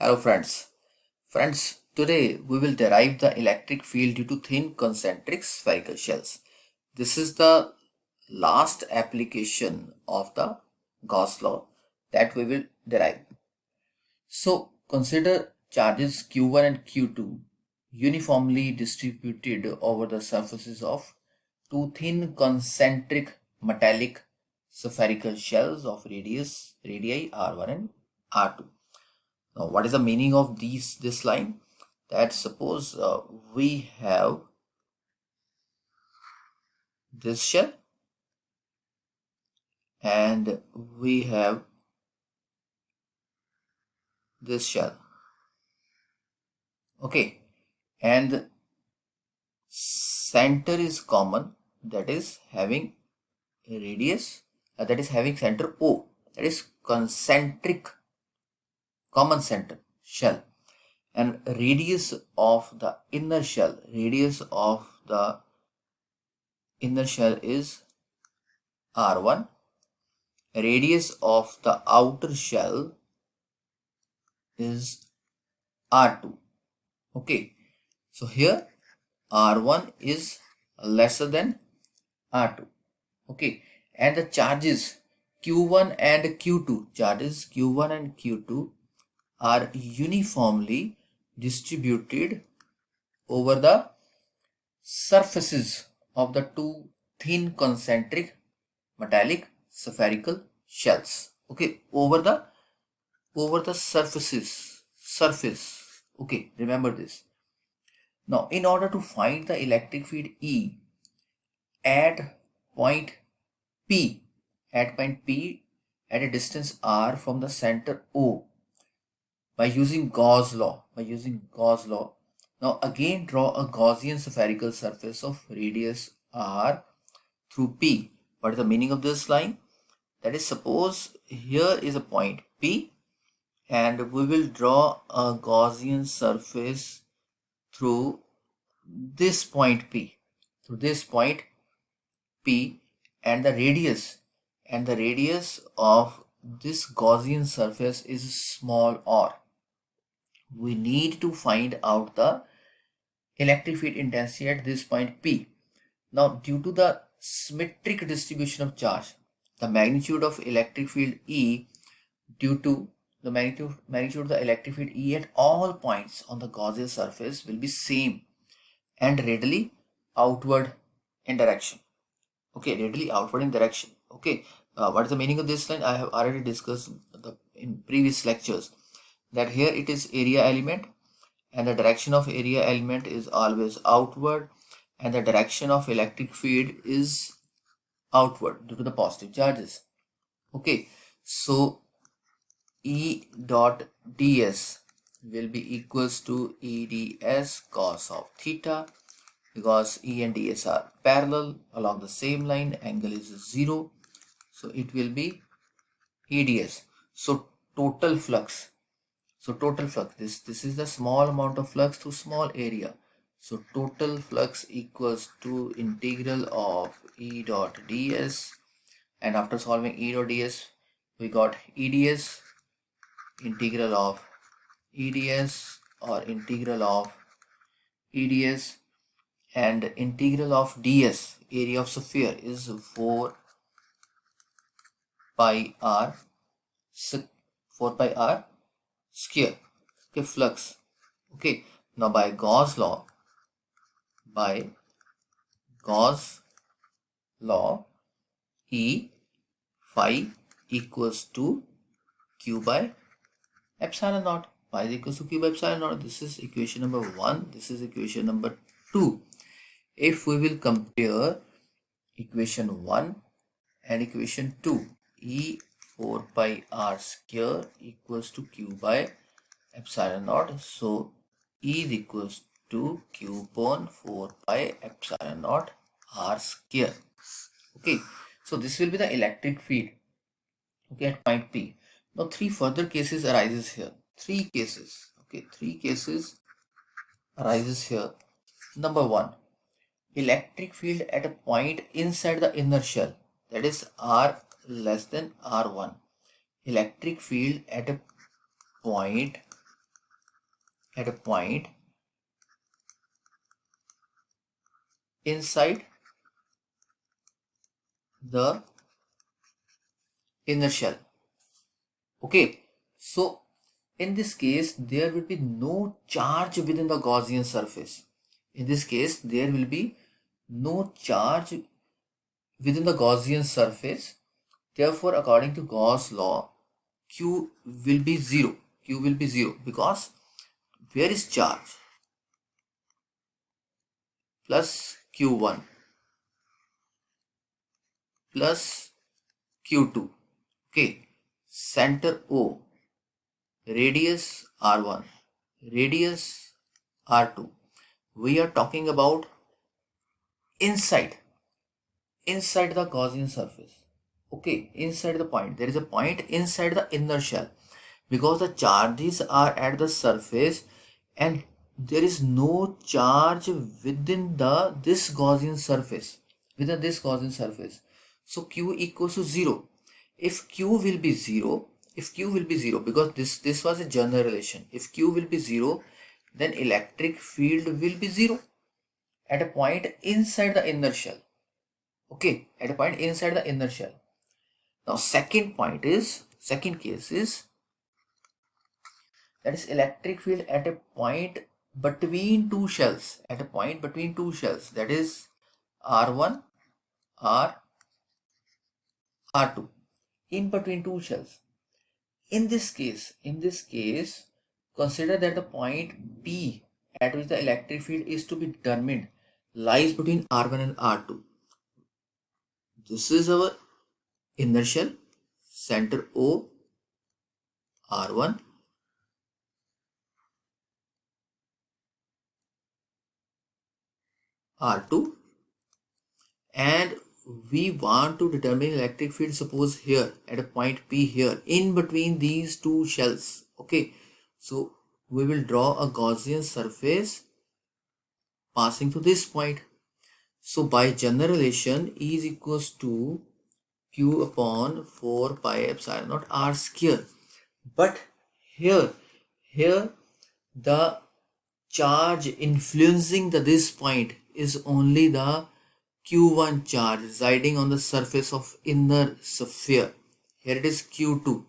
Hello friends. Friends, today we will derive the electric field due to thin concentric spherical shells. This is the last application of the Gauss law that we will derive. So consider charges Q1 and Q2 uniformly distributed over the surfaces of two thin concentric metallic spherical shells of radii R1 and R2. Now, what is the meaning of this line? That suppose we have this shell and we have this shell. Okay, and center is common, that is having a radius, that is having center O, that is concentric common center shell, and radius of the inner shell is R1. Radius of the outer shell is R2. Okay, so here R1 is lesser than R2. Okay, and the charges Q1 and Q2 are uniformly distributed over the surfaces of the two thin concentric metallic spherical shells. Okay, over the surface. Okay, remember this. Now, in order to find the electric field E at point P, at a distance r from the center O, by using Gauss law. Now again draw a Gaussian spherical surface of radius r through P. What is the meaning of this line? That is, suppose here is a point P and we will draw a Gaussian surface through this point P, and the radius of this Gaussian surface is small r. We need to find out the electric field intensity at this point P. Now, due to the symmetric distribution of charge, the magnitude of electric field E due to the magnitude of the electric field E at all points on the Gaussian surface will be same and readily outward in direction. Okay, readily outward in direction. Okay, what is the meaning of this line? I have already discussed in previous lectures that here it is area element and the direction of area element is always outward and the direction of electric field is outward due to the positive charges. Okay, so E dot ds will be equals to EDS cos of theta, because E and ds are parallel along the same line, angle is 0, so it will be EDS. So total flux, this is the small amount of flux through small area, so total flux equals to integral of E dot ds, and after solving E dot ds we got EDS, integral of EDS or integral of EDS, and integral of ds, area of sphere, is 4 pi r square. Okay, flux. Okay, now by Gauss law E phi equals to q by epsilon naught. Phi is equals to q by epsilon naught. This is equation number 1. This is equation number 2. If we will compare equation 1 and equation 2, E 4 pi r square equals to q by epsilon naught. So E is equals to q upon 4 pi epsilon naught r square. Okay, so this will be the electric field, okay, at point P. Now three further cases arises here. Three cases arises here. Number 1, electric field at a point inside the inner shell, that is r less than r1. Electric field at a point at a point inside the inner shell. Okay, so in this case there will be no charge within the Gaussian surface. In this case there will be no charge within the Gaussian surface. Therefore, according to Gauss law, Q will be 0. Q will be 0 because where is charge? Plus Q1 plus Q2. Okay, center O, radius R1, radius R2. We are talking about inside the Gaussian surface. Okay, inside the point. There is a point inside the inner shell because the charges are at the surface and there is no charge within this Gaussian surface. Within this Gaussian surface. So Q equals to 0. If Q will be 0, because this was a general relation. If Q will be 0, then electric field will be 0 at a point inside the inner shell. Okay, at a point inside the inner shell. Now second case is that is electric field at a point between two shells, that is R1, R2, in between two shells. In this case, consider that the point P at which the electric field is to be determined lies between R1 and R2. This is our inner shell, center O, R1, R2, and we want to determine electric field, suppose here at a point P here in between these two shells. Okay, so we will draw a Gaussian surface passing to this point. So by general relation, E is equals to Q upon 4 pi epsilon naught R square. But here the charge influencing this point is only the Q1 charge residing on the surface of inner sphere. Here it is Q2.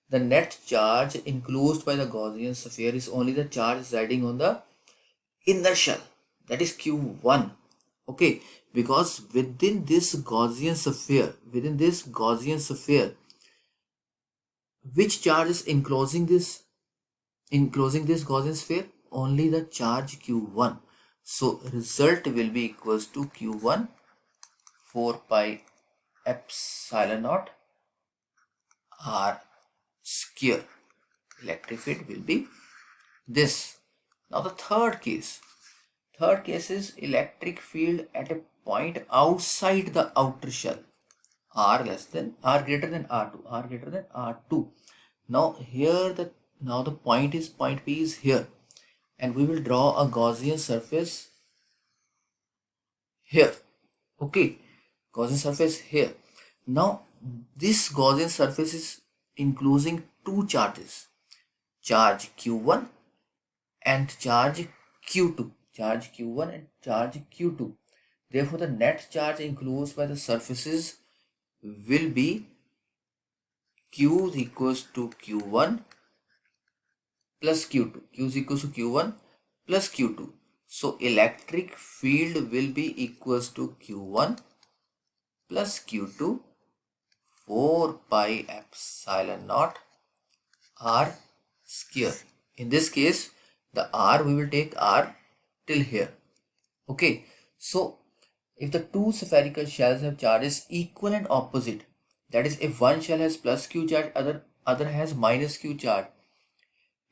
The net charge enclosed by the Gaussian sphere is only the charge residing on the inner shell, that is Q1. Okay, because within this Gaussian sphere, which charge is enclosing this Gaussian sphere? Only the charge Q1. So result will be equals to Q1 4 pi epsilon naught R square. Electric field will be this. Now the third case is electric field at a point outside the outer shell, R greater than R2. Now the point P is here, and we will draw a Gaussian surface here. Okay, Gaussian surface here. Now this Gaussian surface is enclosing two charges, charge Q1 and charge Q2. Therefore the net charge enclosed by the surfaces will be Q is equals to Q1 plus Q2. Q is equals to Q1 plus Q2. So electric field will be equals to Q1 plus Q2 4 pi epsilon naught R square. In this case, the R, we will take R till here. Okay, so if the two spherical shells have charges equal and opposite, that is if one shell has plus Q charge, other has minus Q charge,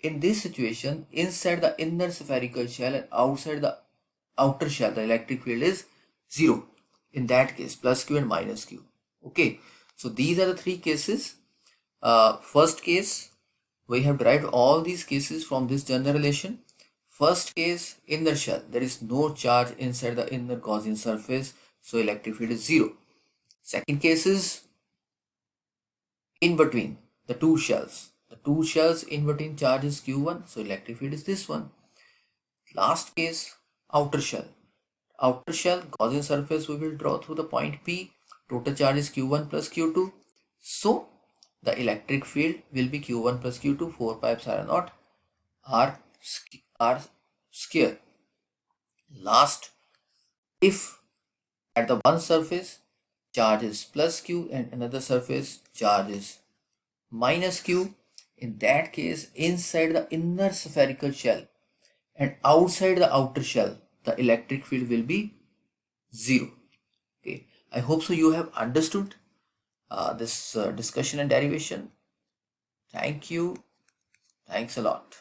in this situation, inside the inner spherical shell and outside the outer shell, the electric field is 0. In that case, plus Q and minus Q. Okay, so these are the three cases. First case, we have derived all these cases from this general relation. First case, inner shell, there is no charge inside the inner Gaussian surface, so electric field is 0. Second case is in between the two shells, The two shells in between charge is q1, so electric field is this one. Last case, outer shell. Outer shell, Gaussian surface we will draw through the point P. Total charge is q1 plus q2. So the electric field will be q1 plus q2, 4 pi epsilon naught r square. Last, if at the one surface charge is plus q and another surface charge is minus q, in that case inside the inner spherical shell and outside the outer shell the electric field will be 0. Okay, I hope so you have understood this discussion and derivation. Thank you. Thanks a lot.